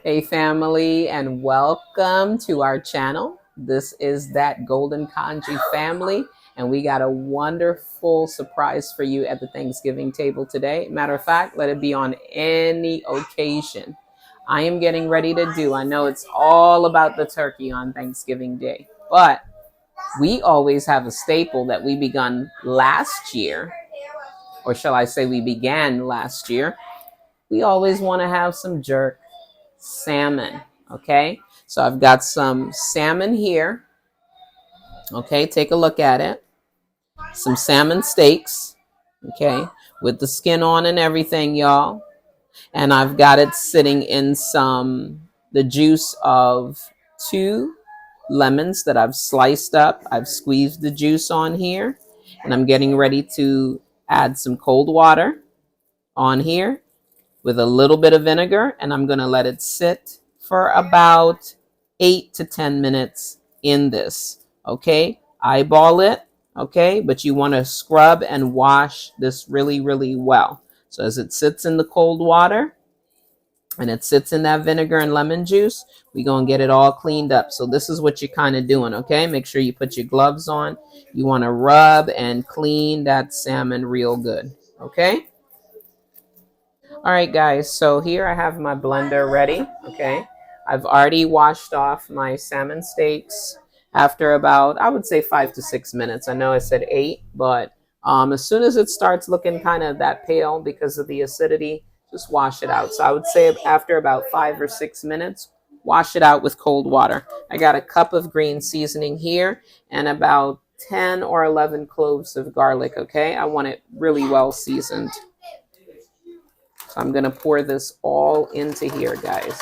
Hey, family, and welcome to our channel. This is that Golden Kanji family, and we got a wonderful surprise for you at the Thanksgiving table today. Matter of fact, let it be on any occasion. I am getting ready to do, I know it's all about the turkey on Thanksgiving Day, but we always have a staple that we begun last year, or shall I say, we began last year. We always want to have some jerk salmon. Okay, so I've got some salmon here. Okay, take a look at it. Some salmon steaks. Okay, with the skin on and everything, y'all. And I've got it sitting in the juice of 2 lemons that I've sliced up. I've squeezed the juice on here, and I'm getting ready to add some cold water on here with a little bit of vinegar, and I'm going to let it sit for about 8 to 10 minutes in this. Okay, eyeball it. Okay, but you want to scrub and wash this really, really well. So as it sits in the cold water and it sits in that vinegar and lemon juice, we're going to get it all cleaned up. So this is what you're kind of doing. Okay, make sure you put your gloves on. You want to rub and clean that salmon real good. Okay. All right, guys, so here I have my blender ready, okay? I've already washed off my salmon steaks after about, I would say 5 to 6 minutes. I know I said 8, but as soon as it starts looking kind of that pale because of the acidity, just wash it out. So I would say after about 5 or 6 minutes, wash it out with cold water. I got a cup of green seasoning here and about 10 or 11 cloves of garlic, okay? I want it really well seasoned. So I'm going to pour this all into here, guys.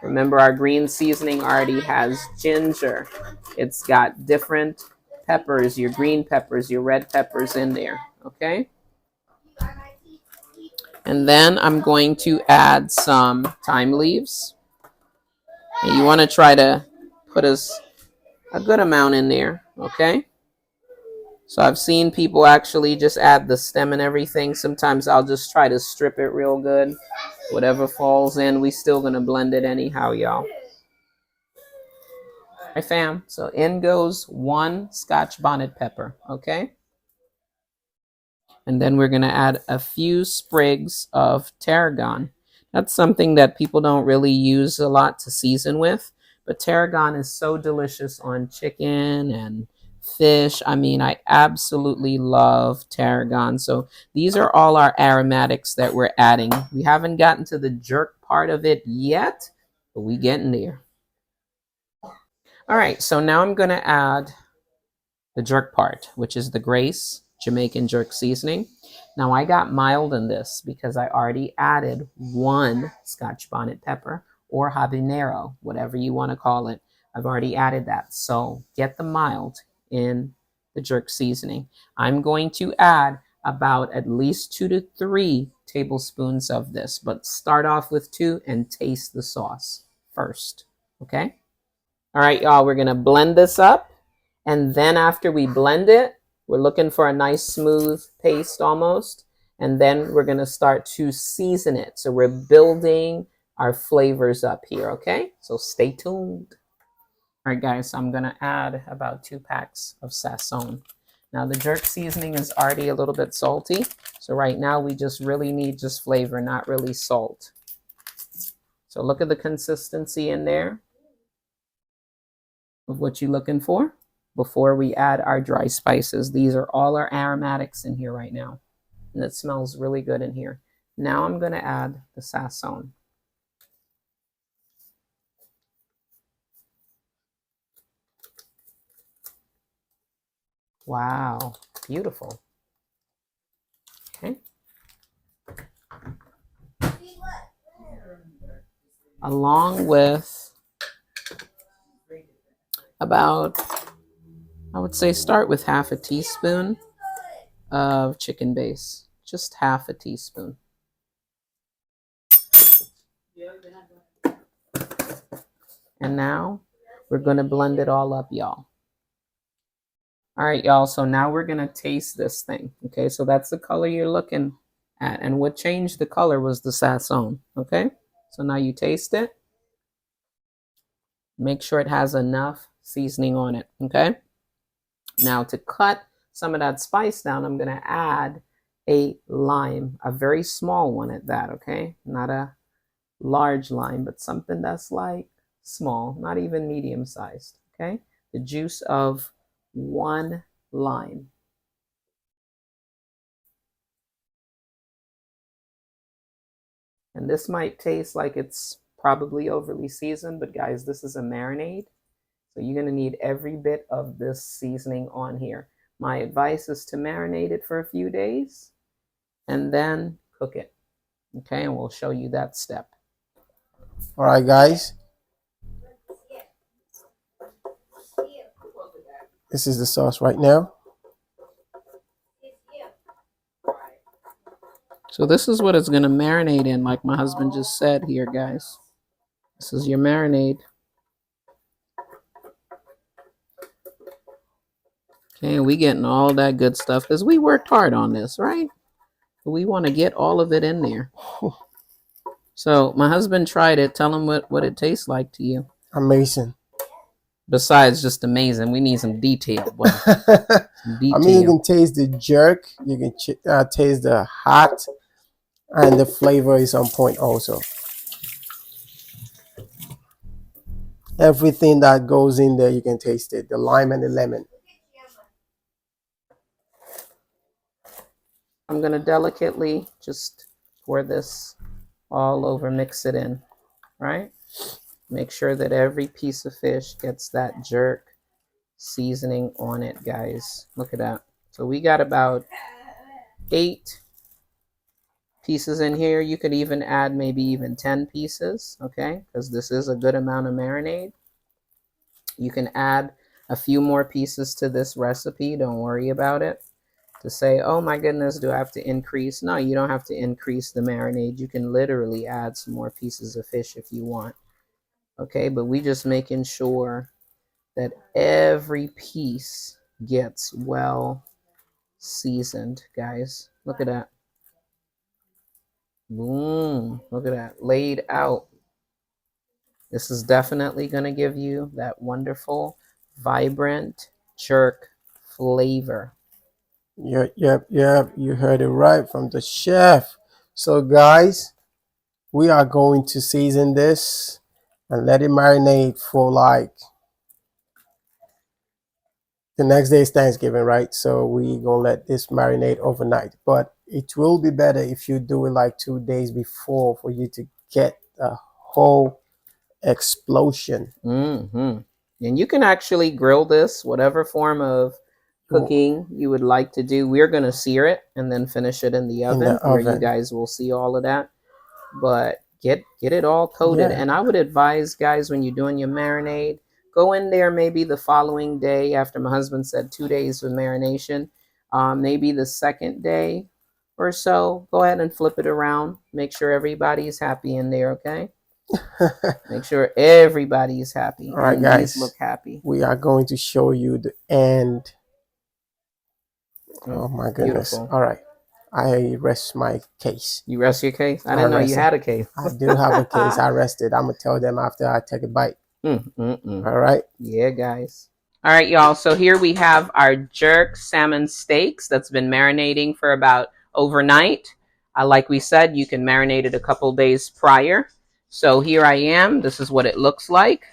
Remember, our green seasoning already has ginger. It's got different peppers, your green peppers, your red peppers in there, okay? And then I'm going to add some thyme leaves. And you want to try to put a good amount in there, okay? So I've seen people actually just add the stem and everything. Sometimes I'll just try to strip it real good. Whatever falls in, we still gonna blend it anyhow, y'all. All right, fam. So in goes 1 Scotch bonnet pepper, okay? And then we're gonna add a few sprigs of tarragon. That's something that people don't really use a lot to season with, but tarragon is so delicious on chicken and fish. I mean, I absolutely love tarragon. So these are all our aromatics that we're adding. We haven't gotten to the jerk part of it yet, but we getting there. All right, so now I'm going to add the jerk part, which is the Grace Jamaican jerk seasoning. Now I got mild in this because I already added 1 Scotch bonnet pepper or habanero, whatever you want to call it. I've already added that. So get the mild in the jerk seasoning. I'm going to add about at least 2 to 3 tablespoons of this, but start off with 2 and taste the sauce first. Okay. All right, y'all, we're going to blend this up. And then after we blend it, we're looking for a nice smooth paste almost. And then we're going to start to season it. So we're building our flavors up here, okay? So stay tuned. All right, guys, so I'm going to add about 2 packs of Sazon. Now, the jerk seasoning is already a little bit salty. So right now, we just really need just flavor, not really salt. So look at the consistency in there of what you're looking for before we add our dry spices. These are all our aromatics in here right now. And it smells really good in here. Now I'm going to add the Sazon. Wow, beautiful. Okay. Along with about, I would say start with half a teaspoon of chicken base. Just half a teaspoon. And now we're going to blend it all up, y'all. All right, y'all. So now we're going to taste this thing. Okay, so that's the color you're looking at. And what changed the color was the Sazon. Okay, So now you taste it. Make sure it has enough seasoning on it, okay? Now to cut some of that spice down, I'm gonna add a lime, a very small one at that, okay? Not a large lime, but something that's like small, not even medium sized, okay? The juice of 1 lime. And this might taste like it's probably overly seasoned, but guys, this is a marinade. So you're gonna need every bit of this seasoning on here. My advice is to marinate it for a few days and then cook it. Okay, and we'll show you that step. All right, guys. This is the sauce right now. So this is what it's gonna marinate in, like my husband just said here, guys. This is your marinade. Okay, we getting all that good stuff because we worked hard on this, right? We want to get all of it in there. So my husband tried it. Tell him what it tastes like to you. Amazing. Besides just amazing, we need some detail. Some detail. I mean, you can taste the jerk. You can taste the hot. And the flavor is on point also. Everything that goes in there, you can taste it. The lime and the lemon. I'm going to delicately just pour this all over, mix it in, right? Make sure that every piece of fish gets that jerk seasoning on it, guys. Look at that. So we got about 8 pieces in here. You could even add maybe even 10 pieces, okay? Because this is a good amount of marinade. You can add a few more pieces to this recipe. Don't worry about it. To say, oh my goodness, do I have to increase? No, you don't have to increase the marinade. You can literally add some more pieces of fish if you want. Okay, but we just making sure that every piece gets well seasoned, guys. Look at that. Boom. Look at that. Laid out. This is definitely going to give you that wonderful, vibrant jerk flavor. Yep. You heard it right from the chef. So, guys, we are going to season this and let it marinate for like the next day is Thanksgiving, right? So we gonna let this marinate overnight. But it will be better if you do it like 2 days before for you to get the whole explosion. And you can actually grill this, whatever form of cooking you would like to do. We're going to sear it and then finish it in the oven, where you guys will see all of that. But get it all coated. Yeah. And I would advise, guys, when you're doing your marinade, go in there maybe the following day after my husband said 2 days of marination. Maybe the second day or so, go ahead and flip it around. Make sure everybody's happy in there, okay? Make sure everybody is happy. All right, guys, look happy. We are going to show you the end. Oh my goodness. Beautiful. All right. I rest my case. You rest your case? I didn't know you had a case. I do have a case. I rested. I'm going to tell them after I take a bite. All right. Yeah, guys. All right, y'all. So here we have our jerk salmon steaks that's been marinating for about overnight. Like we said, you can marinate it a couple days prior. So here I am. This is what it looks like.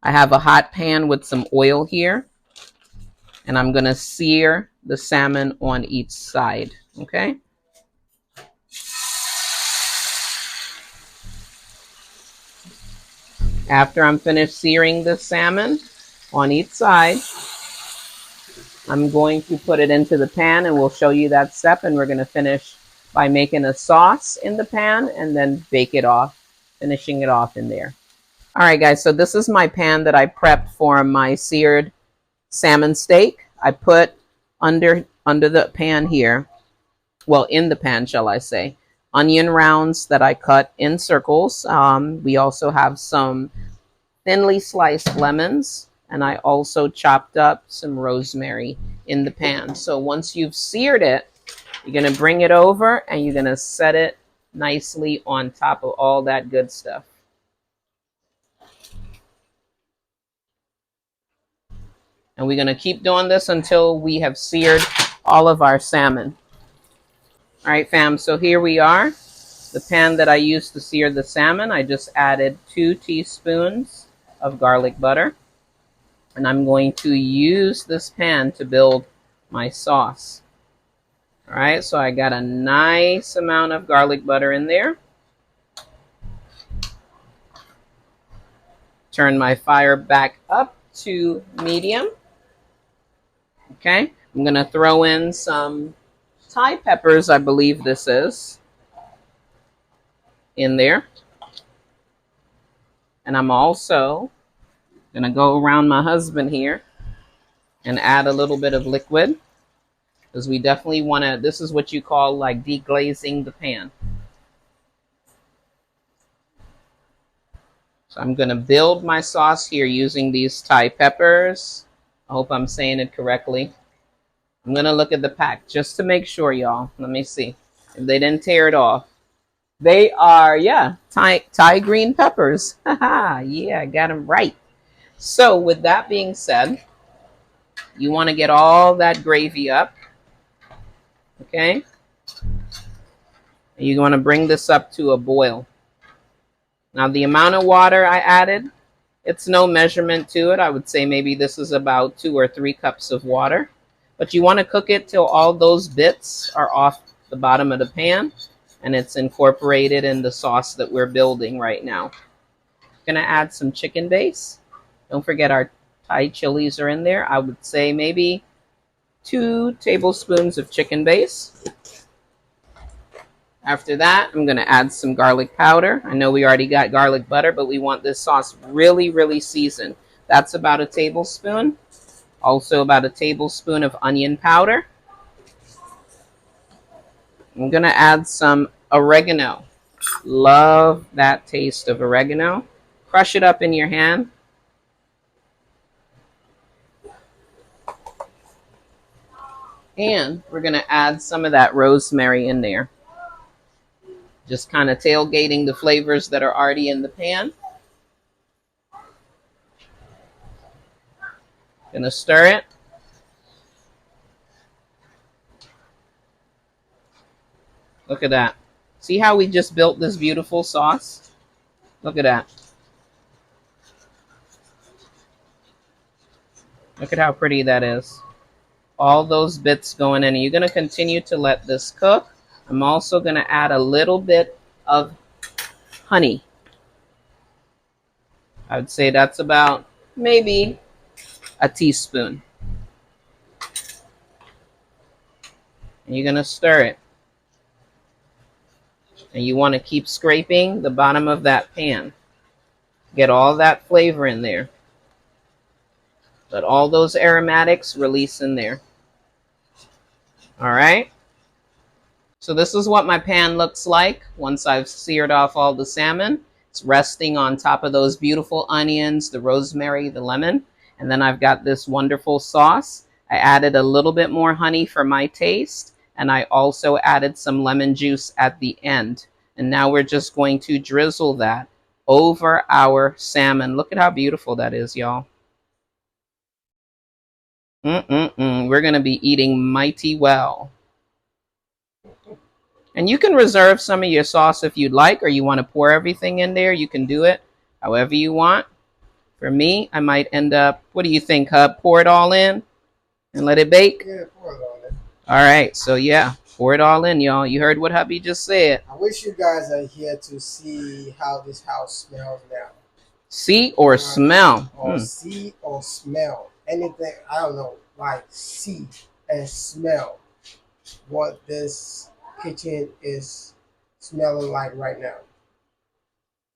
I have a hot pan with some oil here. And I'm going to sear the salmon on each side. Okay. After I'm finished searing the salmon on each side, I'm going to put it into the pan, and we'll show you that step. And we're going to finish by making a sauce in the pan and then bake it off, finishing it off in there. All right, guys, so this is my pan that I prepped for my seared salmon steak. I put under the pan here, well, in the pan, shall I say, onion rounds that I cut in circles. We also have some thinly sliced lemons, and I also chopped up some rosemary in the pan. So once you've seared it, you're going to bring it over and you're going to set it nicely on top of all that good stuff. And we're going to keep doing this until we have seared all of our salmon. All right, fam, so here we are. The pan that I used to sear the salmon, I just added 2 teaspoons of garlic butter. And I'm going to use this pan to build my sauce. All right, so I got a nice amount of garlic butter in there. Turn my fire back up to medium. Okay, I'm going to throw in some Thai peppers, I believe this is, in there. And I'm also going to go around my husband here and add a little bit of liquid, because we definitely want to, this is what you call like deglazing the pan. So I'm going to build my sauce here using these Thai peppers. I hope I'm saying it correctly. I'm going to look at the pack just to make sure, y'all. Let me see if they didn't tear it off. They are, yeah, Thai green peppers. Haha, yeah, I got them right. So with that being said, you want to get all that gravy up. Okay? And you're going to bring this up to a boil. Now the amount of water I added, it's no measurement to it. I would say maybe this is about 2 or 3 cups of water. But you want to cook it till all those bits are off the bottom of the pan and it's incorporated in the sauce that we're building right now. Going to add some chicken base. Don't forget our Thai chilies are in there. I would say maybe 2 tablespoons of chicken base. After that, I'm going to add some garlic powder. I know we already got garlic butter, but we want this sauce really, really seasoned. That's about a tablespoon. Also about a tablespoon of onion powder. I'm going to add some oregano. Love that taste of oregano. Crush it up in your hand. And we're going to add some of that rosemary in there. Just kind of tailgating the flavors that are already in the pan. Gonna stir it. Look at that. See how we just built this beautiful sauce? Look at that. Look at how pretty that is. All those bits going in. And you're gonna continue to let this cook. I'm also going to add a little bit of honey. I would say that's about maybe a teaspoon. And you're going to stir it. And you want to keep scraping the bottom of that pan. Get all that flavor in there. Let all those aromatics release in there. All right. So this is what my pan looks like once I've seared off all the salmon. It's resting on top of those beautiful onions, the rosemary, the lemon. And then I've got this wonderful sauce. I added a little bit more honey for my taste. And I also added some lemon juice at the end. And now we're just going to drizzle that over our salmon. Look at how beautiful that is, y'all. We're going to be eating mighty well. And you can reserve some of your sauce if you'd like, or you want to pour everything in there. You can do it however you want. For me, I might end up, what do you think, Hub? Pour it all in and let it bake? Yeah, pour it all in. All right, so yeah, pour it all in, y'all. You heard what Hubby just said. I wish you guys are here to see how this house smells now. See or smell? Or see or smell. Anything, I don't know, like see and smell what this kitchen is smelling like right now.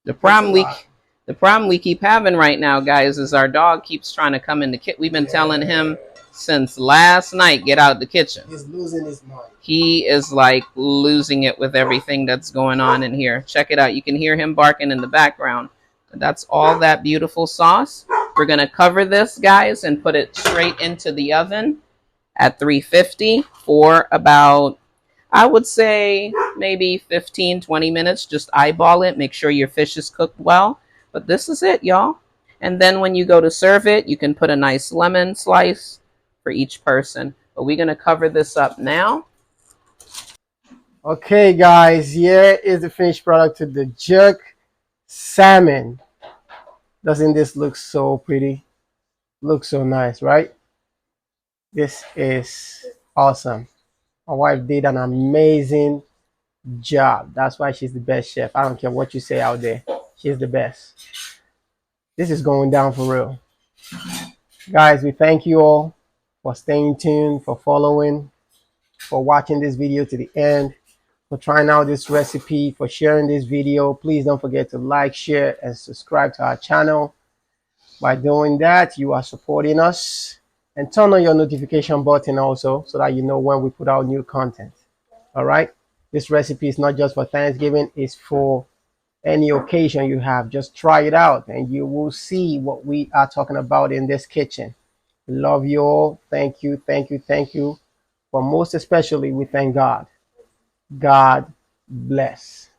The problem we keep having right now, guys, is our dog keeps trying to come in the kitchen. We've been telling him since last night, get out the kitchen. He's losing his mind. He is like losing it with everything that's going on in here. Check it out. You can hear him barking in the background. That's all that beautiful sauce. We're going to cover this, guys, and put it straight into the oven at 350 for about I would say maybe 15, 20 minutes. Just eyeball it. Make sure your fish is cooked well. But this is it, y'all. And then when you go to serve it, you can put a nice lemon slice for each person. But we're going to cover this up now. Okay, guys, here is the finished product to the jerk salmon. Doesn't this look so pretty? Looks so nice, right? This is awesome. My wife did an amazing job. That's why she's the best chef. I don't care what you say out there. She's the best. This is going down for real. Guys, we thank you all for staying tuned, for following, for watching this video to the end, for trying out this recipe, for sharing this video. Please don't forget to like, share, and subscribe to our channel. By doing that, you are supporting us. And turn on your notification button also so that you know when we put out new content. All right? This recipe is not just for Thanksgiving, it's for any occasion you have. Just try it out and you will see what we are talking about in this kitchen. We love you all. Thank you, thank you, thank you. But most especially, we thank God. God bless.